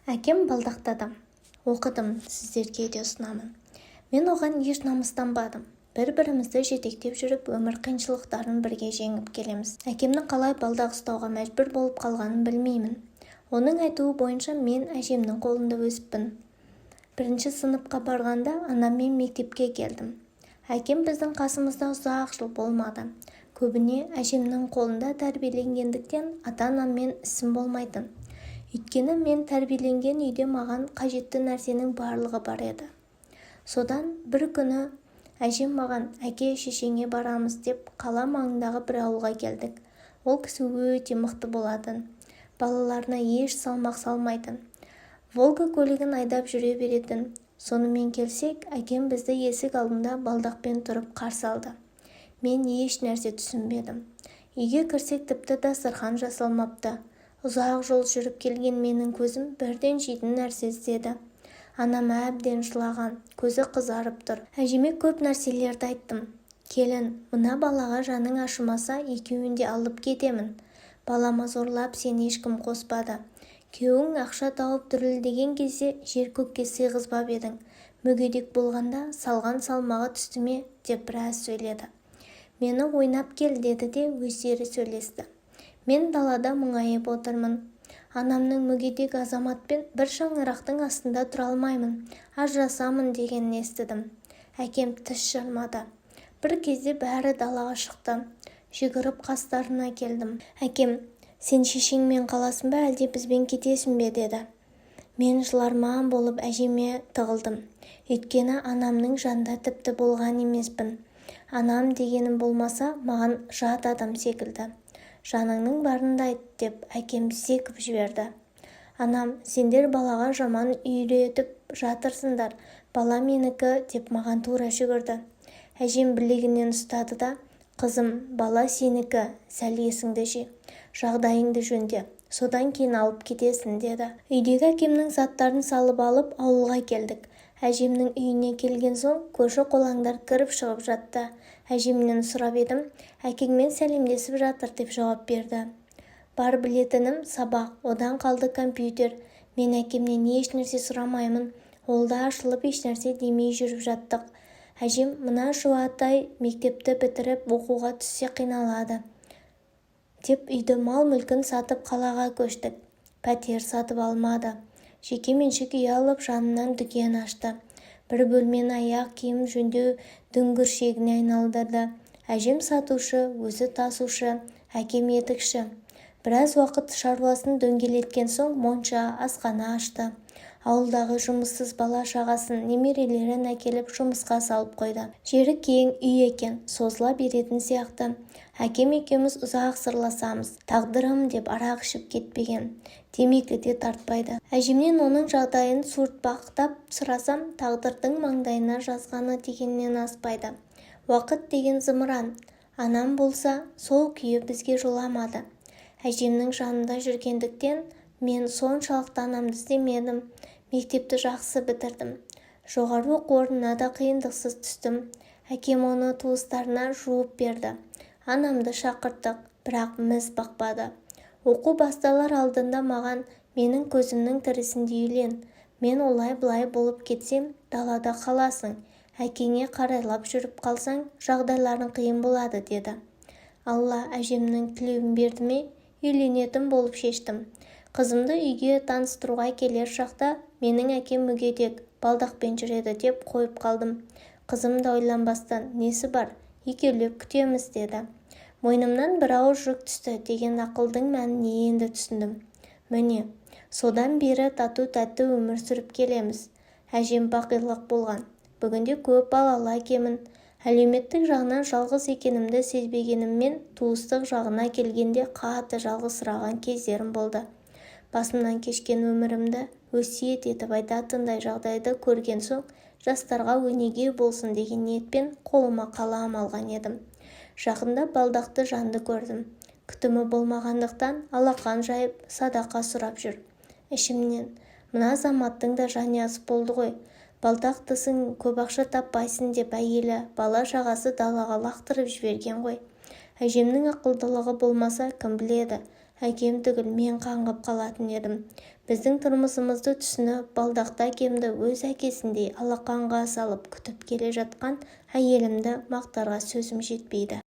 Әкем балдақтады. Оқыдым, сіздерге де ұсынамын. Мен оған еш намыстанбадым. Бір-бірімізді жетектеп жүріп, өмір қиыншылықтарын бірге жеңіп келеміз. Әкемнің қалай балдақ ұстауға мәжбүр болып қалғанын білмеймін. Оның айтуы бойынша мен әжемнің қолында өспін. Бірінші сыныпқа барғанда анаммен мектепке келдім. Әкем біздің қасымызда ұзақ жыл болмады. Көбіне әжемнің қолында тәрбиеленгендіктен ата-анаммен ісім болмайтын. Өйткені мен тәрбиеленген үйде маған қажетті нәрсенің барлығы бар еді. Содан бір күні әжем маған әке шешеңе барамыз деп қала маңындағы бір ауылға келдік. Ол кісі өте мықты болатын. Балаларына еш салмақ салмайтын. Волга көлігін айдап жүре беретін. Сонымен келсек, әкем бізді есік алдында балдақпен тұрып қарсы алды. Мен еш нәрсе түсінбедім. Үйге кірсек тіпті дастархан жасалмапты. Ұзақ жол жүріп келген менің көзім бірден жейтін нәрсе іздеді. Анам әбден жылаған, көзі қызарып тұр. Әжеме көп нәрселерді айттым. Келін, мына балаға жаның ашымаса екеуін де алып кетемін. Балама зорлап сен ешкім қоспады. Күйеуің ақша тауып дүрілдеген кезде жер көкке сыйғызбап едің. Мүгедек болғанда салған салмағы түсті ме деп біраз сөйледі. Мені ойнап кел деді де өздері сөйлесті. Мен далада мұңайып отырмын. Анамның мүгедек азаматпен бір шаңырақтың астында тұра алмаймын, ажырасамын дегенін естідім. Әкем тіс жармады. Бір кезде бәрі далаға шықты. Жүгіріп қастарына келдім. Әкем, сен шешеңмен қаласың ба әлде бізбен кетесің бе деді. Мен жыларман болып әжеме тығылдым. Өйткені анамның жанында тіпті болған емеспін. Анам дегенім болмаса маған жат адам секілді. Жаныңның барында айт деп әкем зекіп жіберді. Анам, сендер балаға жаман үйретіп жатырсыңдар, бала менікі деп маған тура жүгірді. Әжем білегінен ұстады да, қызым, бала сенікі, сәл есіңді жи, жағдайыңды жөнде, содан кейін алып кетесің деді. Үйдегі әкемнің заттарын салып алып ауылға келдік. Әжемнің үйіне келген соң көрші-қолаңдар кіріп шығып жатты. Әжемнен сұрап едім, әкеңмен сәлемдесіп жатыр деп жауап берді. Бар білетінім сабақ, одан қалды компьютер. Мен әкемнен еш нәрсе сұрамаймын. Ол да ашылып еш нәрсе демей жүріп жаттық. Әжем мына жуатай мектепті бітіріп оқуға түссе қиналады деп үйді мал-мүлкін сатып қалаға көштік. Пәтер сатып алмады. Жеке меншік үй алып жанынан дүкен ашты. Бір бөлмені аяқ киім жөндеу дүңгіршегіне айналдырды. Әжем сатушы, өзі тасушы, әкем етікші. Біраз уақыт шаруасын дөңгелеткен соң монша, асхана ашты. Ауылдағы жұмыссыз бала шағасын, немерелерін әкеліп жұмысқа салып қойды. Жері кең үй екен, созыла беретін сияқты. Әкем екеуміз ұзақ сырласамыз. Тағдырым деп арақ ішіп кетпеген. Темекі де тартпайды. Әжемнен оның жағдайын суыртпақтап сұрасам, тағдырдың маңдайына жазғаны дегеннен аспайды. Уақыт деген зымыран. Анам болса, сол күйі бізге жоламады. Әжемнің жанында жүргендіктен мен соншалықты анамды іздемедім. Мектепті жақсы бітірдім. Жоғары оқу орнына да қиындықсыз түстім. Әкем оны туыстарына жуып берді. Анамды шақырттық, бірақ міз бақпады. Оқу басталар алдында маған менің көзімнің тірісінде үйлен. Мен олай-бұлай болып кетсем, далада қаласың. Әкеңе қарайлап жүріп қалсаң, жағдайларың қиын болады деді. Алла әжемнің тілеуін берді ме, үйленетін болып шештім. Қызымды үйге таныстыруға келер шақта менің әкем мүгедек, балдақпен жүреді деп қойып қалдым. Қызым да ойланбастан, несі бар, екеулеп күтеміз деді. Мойнымнан бір ауыр жүк түсті деген ақылдың мәнін енді түсіндім. Міне, содан бері тату-тәтті өмір сүріп келеміз. Әжем бақилық болған. Бүгінде көп балалы әкемін. Әлеуметтік жағынан жалғыз екенімді сезбегеніммен, туыстық жағына келгенде қатты жалғызсыраған кездерім болды. Басымнан кешкен өмірімді өсиет етіп айтатындай жағдайды көрген соң, жастарға өнеге болсын деген ниетпен қолыма қалам алған едім. Жақында балдақты жанды көрдім. Күтімі болмағандықтан алақан жайып садақа сұрап жүр. Ішімнен, мына азаматтың да жанұясы болды ғой. Балдақтысың, көп ақша таппайсың деп әйелі, бала шағасы далаға лақтырып жіберген ғой. Әжемнің ақылдылығы болмаса, кім біледі, әкем түгіл мен қаңғып қалатын едім. Біздің тұрмысымызды түсініп, балдақты әкемді өз әкесіндей алақанға салып күтіп келе жатқан әйелімді мақтарға сөзім жетпейді.